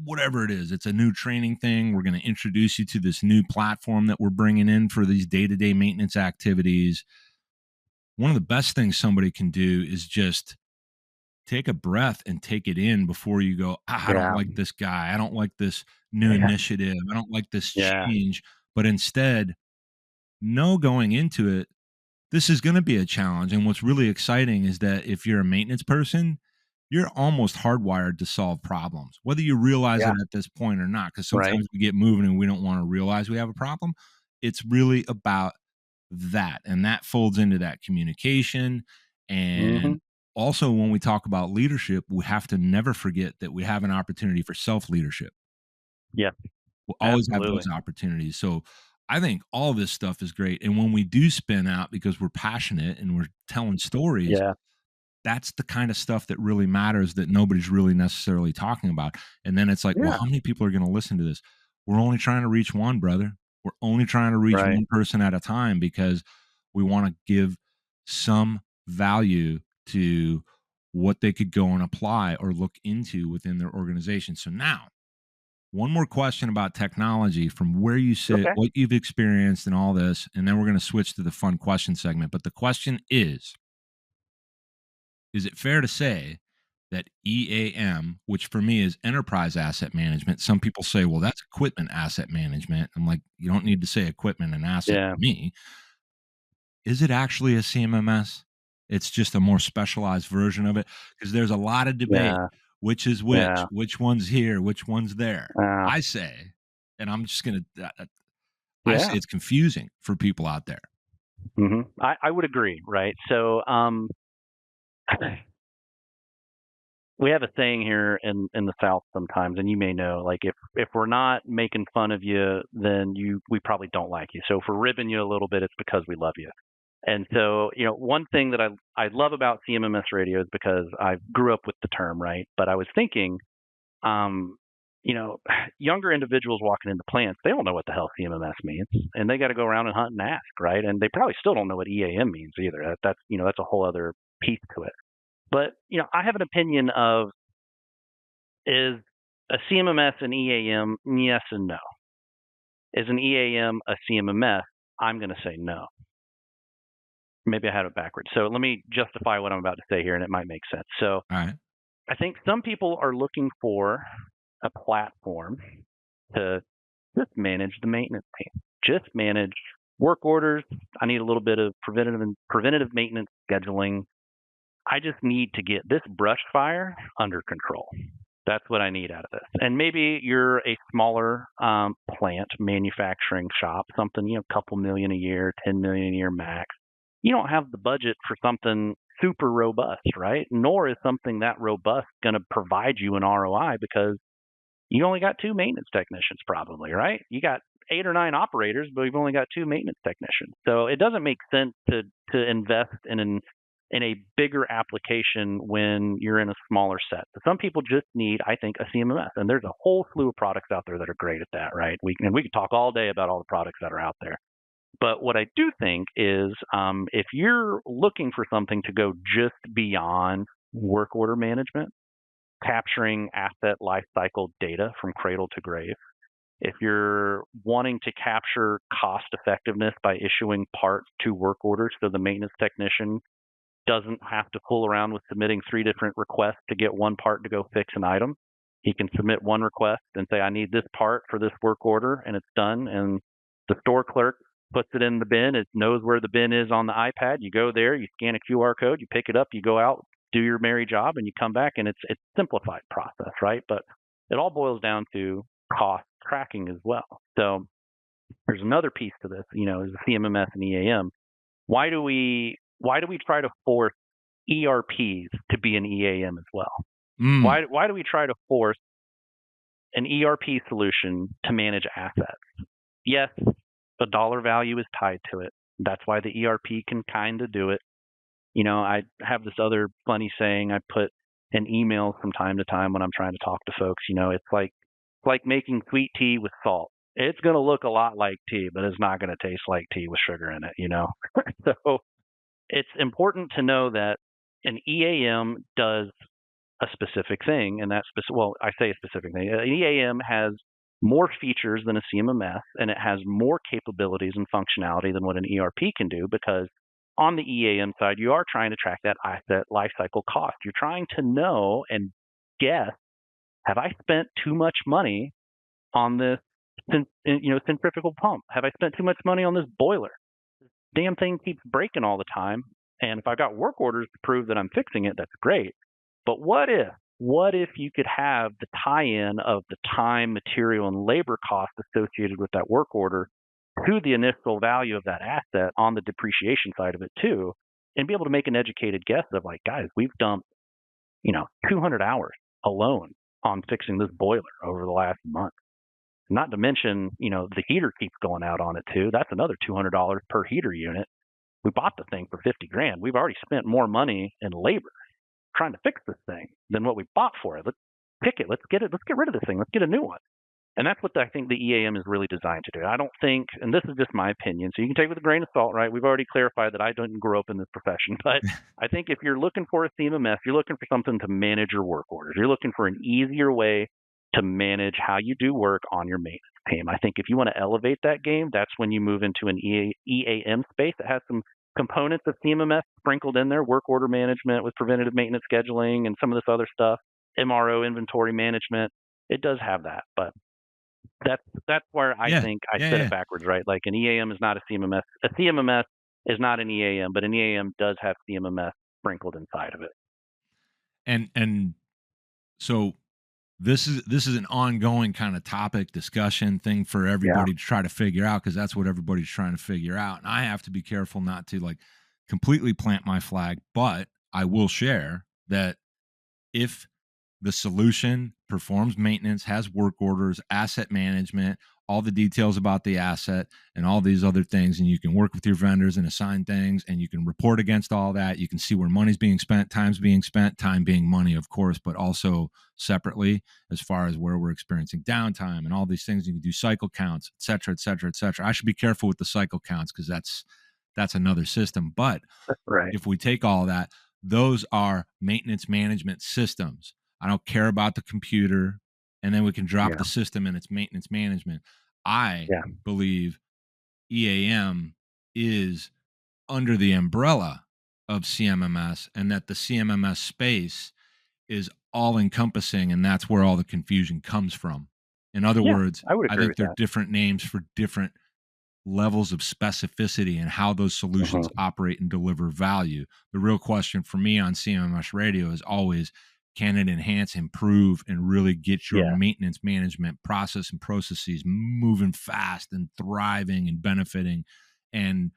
whatever it is, it's a new training thing, we're going to introduce you to this new platform that we're bringing in for these day-to-day maintenance activities. One of the best things somebody can do is just take a breath and take it in before you go, I don't Yeah. like this guy, I don't like this new Yeah. initiative, I don't like this Yeah. change. But instead, know going into it, this is going to be a challenge. And what's really exciting is that if you're a maintenance person, you're almost hardwired to solve problems, whether you realize Yeah. it at this point or not. Because Right. sometimes we get moving and we don't want to realize we have a problem. It's really about that. And that folds into that communication. Hmm. And also, when we talk about leadership, we have to never forget that we have an opportunity for self leadership. Yeah. We'll always have Absolutely. those opportunities. So I think all this stuff is great. And when we do spin out because we're passionate and we're telling stories, Yeah. that's the kind of stuff that really matters that nobody's really necessarily talking about. And then it's like, well, Yeah. how many people are going to listen to this? We're only trying to reach one, brother. We're only trying to reach Right. one person at a time because we want to give some value to what they could go and apply or look into within their organization. So now, one more question about technology from where you sit, Okay. what you've experienced, and all this. And then we're going to switch to the fun question segment. But the question is it fair to say that EAM, which for me is enterprise asset management, some people say, well, that's equipment asset management. I'm like, you don't need to say equipment and asset Yeah. to me. Is it actually a CMMS? It's just a more specialized version of it because there's a lot of debate. Yeah. Which is Yeah. which one's here, which one's there. Uh, I say, and I'm just going to, I say yeah. it's confusing for people out there. I would agree. Right. So, we have a saying here in the South sometimes, and you may know, like if we're not making fun of you, then we probably don't like you. So if we're ribbing you a little bit, it's because we love you. And so, one thing that I love about CMMS radio is because I grew up with the term, right? But I was thinking, um, you know, younger individuals walking into plants, they don't know what the hell CMMS means, and they got to go around and hunt and ask, right? And they probably still don't know what EAM means either. That's a whole other piece to it. But I have an opinion of, is a CMMS an EAM? Yes and no. Is an EAM a CMMS? I'm going to say no. Maybe I had it backwards. So let me justify what I'm about to say here, and it might make sense. So All right. I think some people are looking for a platform to just manage the maintenance team, just manage work orders. I need a little bit of preventative maintenance scheduling. I just need to get this brush fire under control. That's what I need out of this. And maybe you're a smaller plant manufacturing shop, something, a couple million a year, 10 million a year max. You don't have the budget for something super robust, right? Nor is something that robust going to provide you an ROI because you only got two maintenance technicians, probably, right? You got 8 or 9 operators, but you've only got 2 maintenance technicians. So it doesn't make sense to invest in a bigger application when you're in a smaller set. So some people just need, I think, a CMMS, and there's a whole slew of products out there that are great at that, right? We can talk all day about all the products that are out there. But what I do think is, if you're looking for something to go just beyond work order management, capturing asset lifecycle data from cradle to grave, if you're wanting to capture cost effectiveness by issuing parts to work orders so the maintenance technician doesn't have to fool around with submitting 3 different requests to get one part to go fix an item, he can submit one request and say, I need this part for this work order, and it's done. And the store clerk puts it in the bin. It knows where the bin is on the iPad. You go there, you scan a QR code, you pick it up, you go out, do your merry job, and you come back, and it's a simplified process, right? But it all boils down to cost tracking as well. So there's another piece to this, is the CMMS and EAM. Why do we try to force ERPs to be an EAM as well? Why do we try to force an ERP solution to manage assets? Yes, the dollar value is tied to it. That's why the ERP can kind of do it. I have this other funny saying I put in emails from time to time when I'm trying to talk to folks. It's like making sweet tea with salt. It's going to look a lot like tea, but it's not going to taste like tea with sugar in it, So it's important to know that an EAM does a specific thing, and I say a specific thing. An EAM has more features than a CMMS, and it has more capabilities and functionality than what an ERP can do, because on the EAM side, you are trying to track that asset lifecycle cost. You're trying to know and guess, have I spent too much money on this centrifugal pump? Have I spent too much money on this boiler? This damn thing keeps breaking all the time. And if I've got work orders to prove that I'm fixing it, that's great. But what if you could have the tie-in of the time, material, and labor costs associated with that work order to the initial value of that asset on the depreciation side of it too, and be able to make an educated guess of like, guys, we've dumped, 200 hours alone on fixing this boiler over the last month. Not to mention, the heater keeps going out on it too. That's another $200 per heater unit. We bought the thing for $50,000. We've already spent more money in labor trying to fix this thing than what we bought for it. Let's pick it. Let's get rid of this thing. Let's get a new one. And that's what I think the EAM is really designed to do. I don't think, and this is just my opinion, so you can take it with a grain of salt, right? We've already clarified that I didn't grow up in this profession, but I think if you're looking for a CMMS, you're looking for something to manage your work orders. You're looking for an easier way to manage how you do work on your maintenance team. I think if you want to elevate that game, that's when you move into an EAM space that has some components of CMMS sprinkled in there, work order management with preventative maintenance scheduling and some of this other stuff, MRO inventory management. It does have that, but that's where I think I said it backwards, right? Like an EAM is not a CMMS. A CMMS is not an EAM, but an EAM does have CMMS sprinkled inside of it. And so this is an ongoing kind of topic discussion thing for everybody to try to figure out, because that's what everybody's trying to figure out. And I have to be careful not to like completely plant my flag, but I will share that if the solution performs maintenance, has work orders, asset management, all the details about the asset and all these other things, and you can work with your vendors and assign things, and you can report against all that. You can see where money's being spent, time's being spent, time being money, of course, but also separately as far as where we're experiencing downtime and all these things. You can do cycle counts, et cetera, et cetera, et cetera. I should be careful with the cycle counts because that's another system. But if we take all that, those are maintenance management systems. I don't care about the computer, and then we can drop the system and it's maintenance management. I believe EAM is under the umbrella of CMMS, and that the CMMS space is all encompassing, and that's where all the confusion comes from. In other words, I think they're different names for different levels of specificity and how those solutions operate and deliver value. The real question for me on CMMSradio is always, can it enhance, improve, and really get your maintenance management process and processes moving fast and thriving and benefiting? And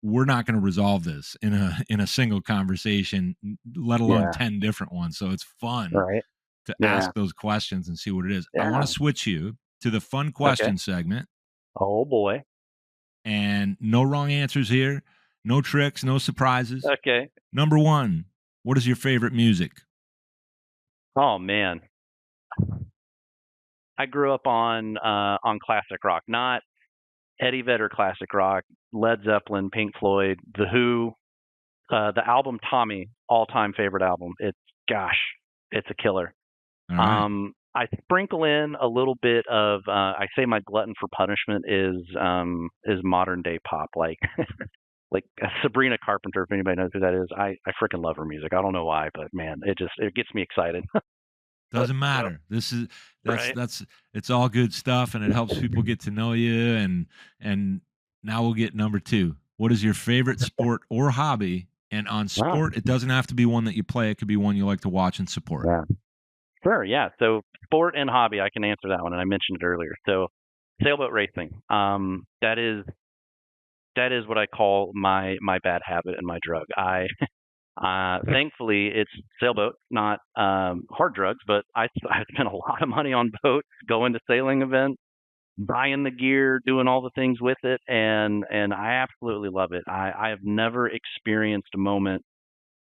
we're not going to resolve this in a single conversation, let alone 10 different ones. So it's fun to ask those questions and see what it is. I want to switch you to the fun question segment. Oh boy. And no wrong answers here, no tricks, no surprises. Okay. Number one, what is your favorite music? Oh man, I grew up on classic rock, not Eddie Vedder classic rock, Led Zeppelin, Pink Floyd, The Who, the album Tommy, all-time favorite album. It's a killer. All right. I sprinkle in a little bit of I say my glutton for punishment is modern day pop, like like Sabrina Carpenter, if anybody knows who that is. I freaking love her music. I don't know why, but man, it gets me excited. But Doesn't matter. This is right. that's it's all good stuff, and it helps people get to know you. And now we'll get number two. What is your favorite sport or hobby? And on Wow. sport, it doesn't have to be one that you play. It could be one you like to watch and support. Yeah. Sure. Yeah. So sport and hobby, I can answer that one, and I mentioned it earlier. So sailboat racing. That is what I call my bad habit and my drug. I thankfully it's sailboat, not hard drugs, but I spent a lot of money on boats, going to sailing events, buying the gear, doing all the things with it, and I absolutely love it. I have never experienced a moment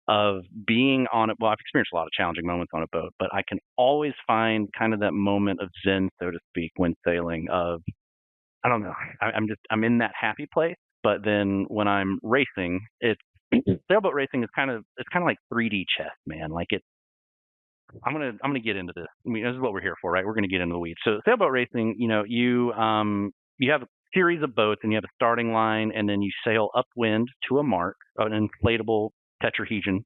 of being on it. Well, I've experienced a lot of challenging moments on a boat, but I can always find kind of that moment of zen, so to speak, when sailing. Of I don't know, I'm in that happy place. But then when I'm racing, it's sailboat racing is kind of like 3D chess, man. Like it, I'm gonna get into this. I mean, this is what we're here for, right? We're gonna get into the weeds. So sailboat racing, you have a series of boats and you have a starting line, and then you sail upwind to a mark, an inflatable tetrahedron,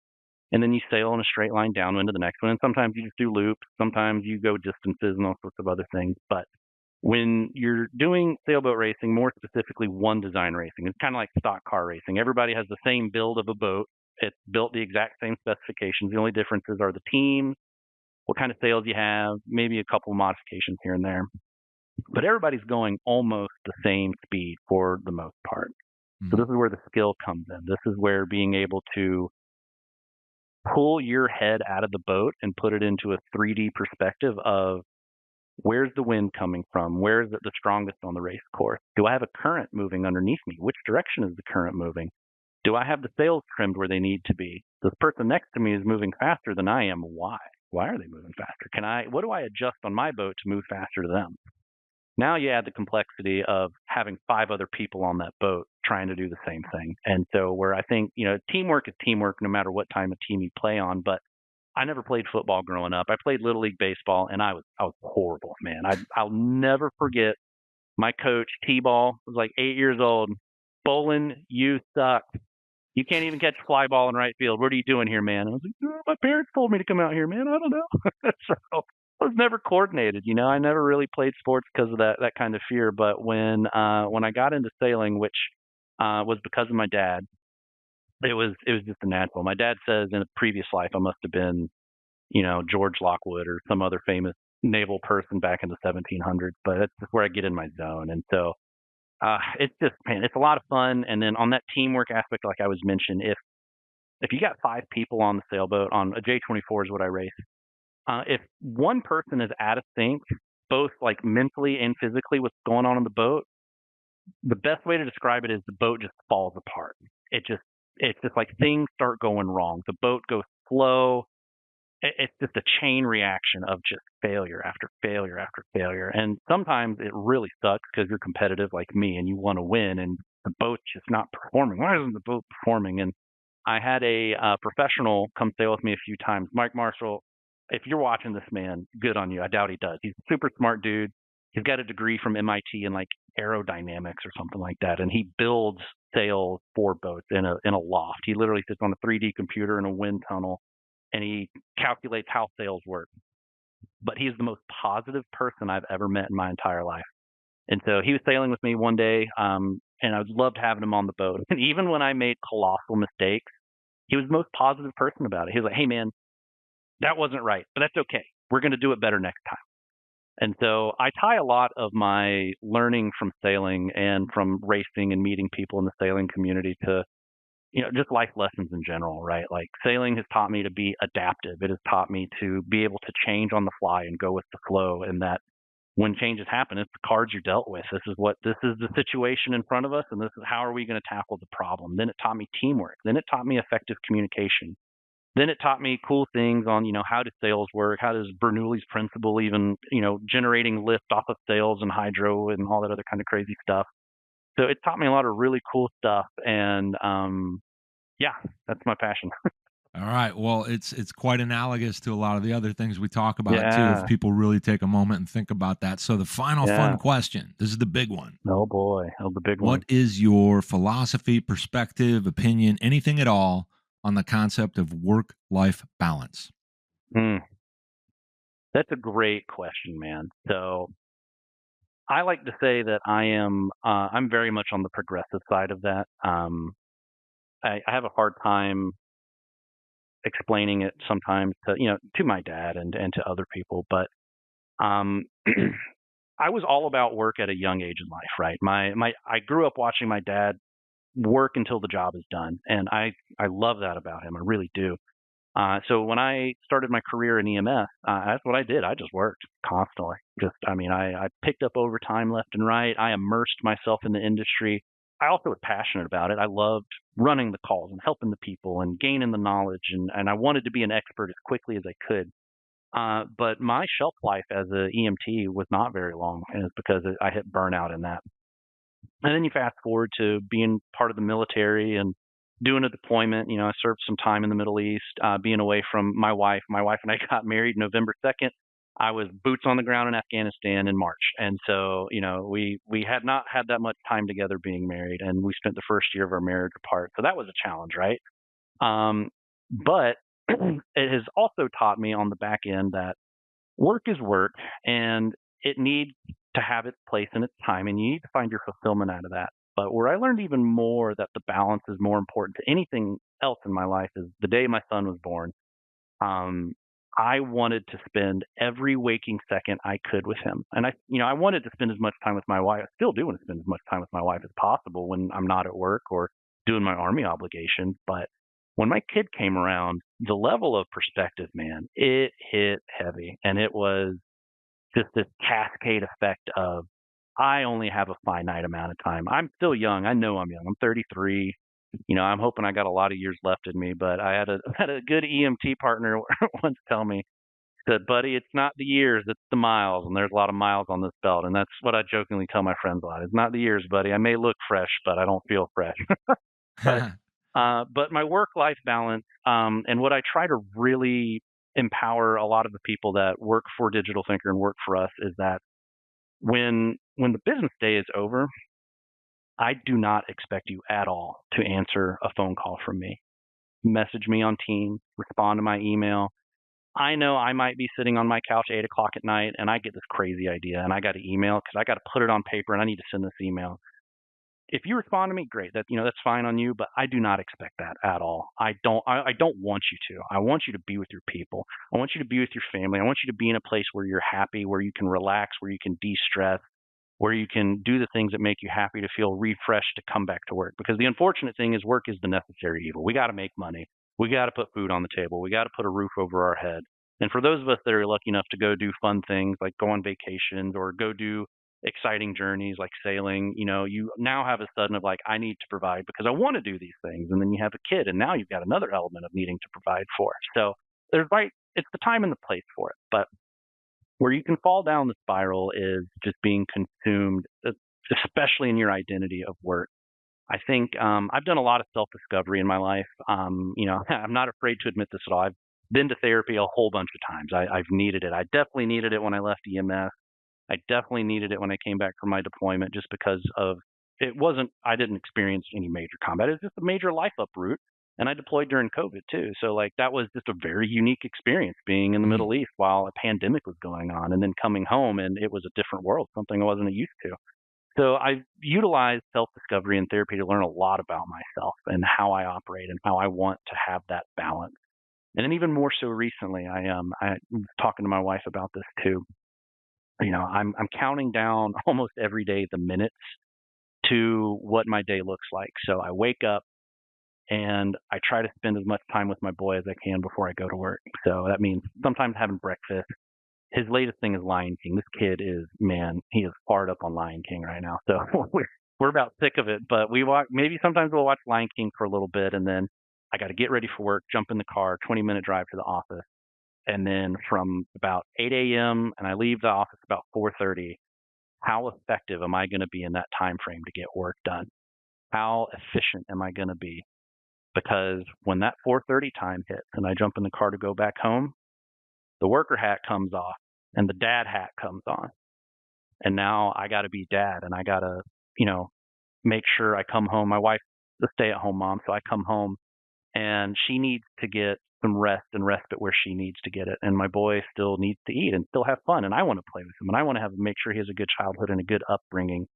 and then you sail in a straight line downwind to the next one. And sometimes you just do loops, sometimes you go distances and all sorts of other things. But when you're doing sailboat racing, more specifically one design racing, it's kind of like stock car racing. Everybody has the same build of a boat. It's built the exact same specifications. The only differences are the team, what kind of sails you have, maybe a couple of modifications here and there. But everybody's going almost the same speed for the most part. So Mhm. this is where the skill comes in. This is where being able to pull your head out of the boat and put it into a 3D perspective of where's the wind coming from? Where is it the strongest on the race course? Do I have a current moving underneath me? Which direction is the current moving? Do I have the sails trimmed where they need to be? This person next to me is moving faster than I am. Why? Why are they moving faster? What do I adjust on my boat to move faster to them? Now you add the complexity of having 5 other people on that boat trying to do the same thing. And so where I think, teamwork is teamwork no matter what time of team you play on, but I never played football growing up. I played little league baseball and I was horrible, man. I'll never forget my coach T-ball was like 8 years old. Bolan, you suck. You can't even catch a fly ball in right field. What are you doing here, man? I was like, "Oh, my parents told me to come out here, man. I don't know." So I was never coordinated. I never really played sports because of that kind of fear. But when I got into sailing, which was because of my dad, it was just a natural. My dad says in a previous life I must have been, George Lockwood or some other famous naval person back in the 1700s. But that's just where I get in my zone. And so it's just, man, it's a lot of fun. And then on that teamwork aspect, like I was mentioned, if you got 5 people on the sailboat on a J24 is what I race. If one person is out of sync, both like mentally and physically, what's going on the boat, the best way to describe it is the boat just falls apart. It's just like things start going wrong. The boat goes slow. It's just a chain reaction of just failure after failure after failure. And sometimes it really sucks because you're competitive like me and you want to win, and the boat's just not performing. Why isn't the boat performing? And I had a professional come sail with me a few times. Mike Marshall, if you're watching this, man, good on you. I doubt he does. He's a super smart dude. He's got a degree from MIT in like aerodynamics or something like that, and he builds sails for boats in a loft. He literally sits on a 3D computer in a wind tunnel, and he calculates how sails work. But he's the most positive person I've ever met in my entire life. And so he was sailing with me one day, and I loved having him on the boat. And even when I made colossal mistakes, he was the most positive person about it. He was like, "Hey, man, that wasn't right, but that's okay. We're going to do it better next time." And so I tie a lot of my learning from sailing and from racing and meeting people in the sailing community to, just life lessons in general, right? Like sailing has taught me to be adaptive. It has taught me to be able to change on the fly and go with the flow, and that when changes happen, it's the cards you're dealt with. This is the situation in front of us, and this is how are we going to tackle the problem. Then it taught me teamwork. Then it taught me effective communication. Then it taught me cool things on, how does sales work? How does Bernoulli's principle even, generating lift off of sails and hydro and all that other kind of crazy stuff. So it taught me a lot of really cool stuff. And yeah, that's my passion. All right. Well, it's quite analogous to a lot of the other things we talk about too, if Yeah, people really take a moment and think about that. So the final yeah. fun question. This is the big one. Oh boy, oh the big one. What is your philosophy, perspective, opinion, anything at all on the concept of work-life balance? Mm, that's a great question, man. So I like to say that I'm very much on the progressive side of that. I have a hard time explaining it sometimes to to my dad and to other people, but um, I was all about work at a young age in life, right? My I grew up watching my dad work until the job is done, and I love that about him. I really do. So when I started my career in EMS, that's what I did. I just worked constantly. I picked up overtime left and right. I immersed myself in the industry. I also was passionate about it. I loved running the calls and helping the people and gaining the knowledge, and I wanted to be an expert as quickly as I could. But my shelf life as a EMT was not very long, and it's because I hit burnout in that. And then you fast forward to being part of the military and doing a deployment. I served some time in the Middle East, being away from my wife. My wife and I got married November 2nd. I was boots on the ground in Afghanistan in March. And so, we had not had that much time together being married, and we spent the first year of our marriage apart. So that was a challenge, right? But it has also taught me on the back end that work is work, and it needs to have its place and its time, and you need to find your fulfillment out of that. But where I learned even more that the balance is more important to anything else in my life is the day my son was born. Um, I wanted to spend every waking second I could with him, and I wanted to spend as much time with my wife. I still do want to spend as much time with my wife as possible when I'm not at work or doing my army obligations. But when my kid came around, the level of perspective, man, it hit heavy, and it was just this cascade effect of I only have a finite amount of time. I'm still young. I know I'm young. I'm 33. I'm hoping I got a lot of years left in me, but I had a had a good EMT partner once tell me, said, "Buddy, it's not the years, it's the miles, and there's a lot of miles on this belt." And that's what I jokingly tell my friends a lot. It's not the years, buddy. I may look fresh, but I don't feel fresh. but but my work life balance, and what I try to really empower a lot of the people that work for Digital Thinker and work for us is that when the business day is over, I do not expect you at all to answer a phone call from me. Message me on Teams, respond to my email. I know I might be sitting on my couch 8 o'clock at night and I get this crazy idea and I got to email because I got to put it on paper and I need to send this email. If you respond to me, great. That's fine on you, but I do not expect that at all. I don't want you to. I want you to be with your people. I want you to be with your family. I want you to be in a place where you're happy, where you can relax, where you can de-stress, where you can do the things that make you happy to feel refreshed to come back to work. Because the unfortunate thing is work is the necessary evil. We got to make money. We got to put food on the table. We got to put a roof over our head. And for those of us that are lucky enough to go do fun things like go on vacations or go do exciting journeys like sailing, you now have a sudden of like, I need to provide because I want to do these things. And then you have a kid and now you've got another element of needing to provide for. So it's the time and the place for it. But where you can fall down the spiral is just being consumed, especially in your identity of work. I think I've done a lot of self discovery in my life. I'm not afraid to admit this at all. I've been to therapy a whole bunch of times. I've needed it. I definitely needed it when I left EMS. I definitely needed it when I came back from my deployment just because of it wasn't, I didn't experience any major combat. It was just a major life uproot. And I deployed during COVID too. So like that was just a very unique experience being in the Mm. Middle East while a pandemic was going on and then coming home and it was a different world, something I wasn't used to. So I've utilized self discovery and therapy to learn a lot about myself and how I operate and how I want to have that balance. And then even more so recently, I was talking to my wife about this too. I'm counting down almost every day the minutes to what my day looks like. So I wake up and I try to spend as much time with my boy as I can before I go to work. So that means sometimes having breakfast. His latest thing is Lion King. This kid is, man, he is fired up on Lion King right now. So we're about sick of it, but we watch, maybe sometimes we'll watch Lion King for a little bit and then I got to get ready for work, jump in the car, 20-minute drive to the office. And then from about 8 a.m. and I leave the office about 4:30, how effective am I going to be in that time frame to get work done? How efficient am I going to be? because when that 4:30 time hits and I jump in the car to go back home, the worker hat comes off and the dad hat comes on. And now I got to be dad, and I got to, make sure I come home. My wife's a stay-at-home mom, so I come home and she needs to get some rest and respite where she needs to get it. And my boy still needs to eat and still have fun, and I want to play with him, and I want to make sure he has a good childhood and a good upbringing.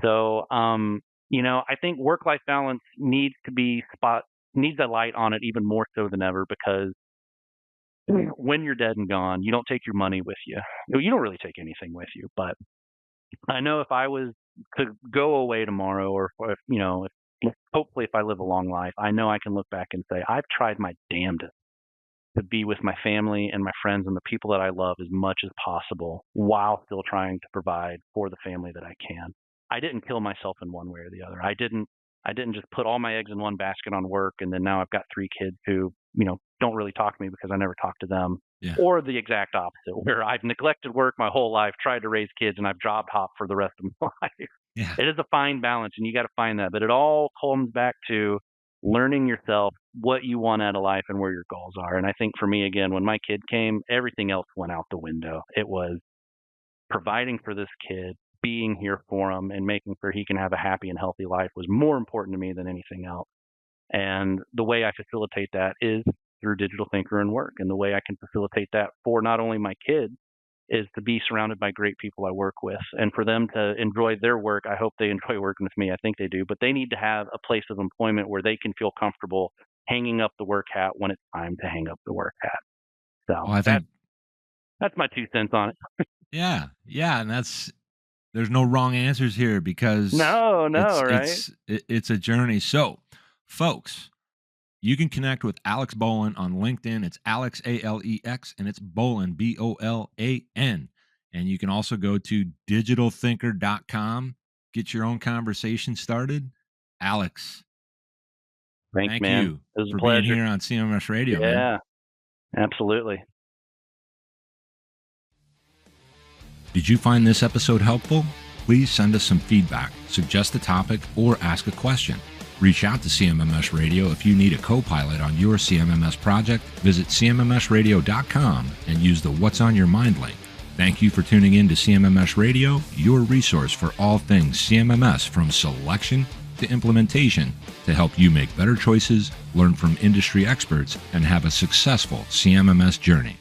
So, I think work-life balance needs a light on it even more so than ever, because when you're dead and gone, you don't take your money with you. You don't really take anything with you. But I know if I was to go away tomorrow, or hopefully if I live a long life, I know I can look back and say, I've tried my damnedest to be with my family and my friends and the people that I love as much as possible, while still trying to provide for the family that I can. I didn't kill myself in one way or the other. I didn't just put all my eggs in one basket on work, and then now I've got 3 kids who, don't really talk to me because I never talk to them. Yeah. Or the exact opposite, where I've neglected work my whole life, tried to raise kids, and I've job hopped for the rest of my life. Yeah. It is a fine balance, and you got to find that. But it all comes back to learning yourself what you want out of life and where your goals are. And I think for me, again, when my kid came, everything else went out the window. It was providing for this kid, being here for him, and making sure he can have a happy and healthy life was more important to me than anything else. And the way I facilitate that is through Digital Thinker and work. And the way I can facilitate that for not only my kids is to be surrounded by great people I work with. And for them to enjoy their work, I hope they enjoy working with me. I think they do. But they need to have a place of employment where they can feel comfortable hanging up the work hat when it's time to hang up the work hat. So I think that's my 2 cents on it. Yeah. And there's no wrong answers here, because it's a journey. So, folks, you can connect with Alex Bolan on LinkedIn. It's Alex, Alex, and it's Bolan, Bolan. And you can also go to digitalthinker.com, get your own conversation started. Alex, thank you it was for a pleasure being here on CMMS Radio. Yeah, man. Absolutely. Did you find this episode helpful? Please send us some feedback, suggest a topic, or ask a question. Reach out to CMMS Radio if you need a co-pilot on your CMMS project. Visit CMMSradio.com and use the What's on Your Mind link. Thank you for tuning in to CMMS Radio, your resource for all things CMMS, from selection to implementation, to help you make better choices, learn from industry experts, and have a successful CMMS journey.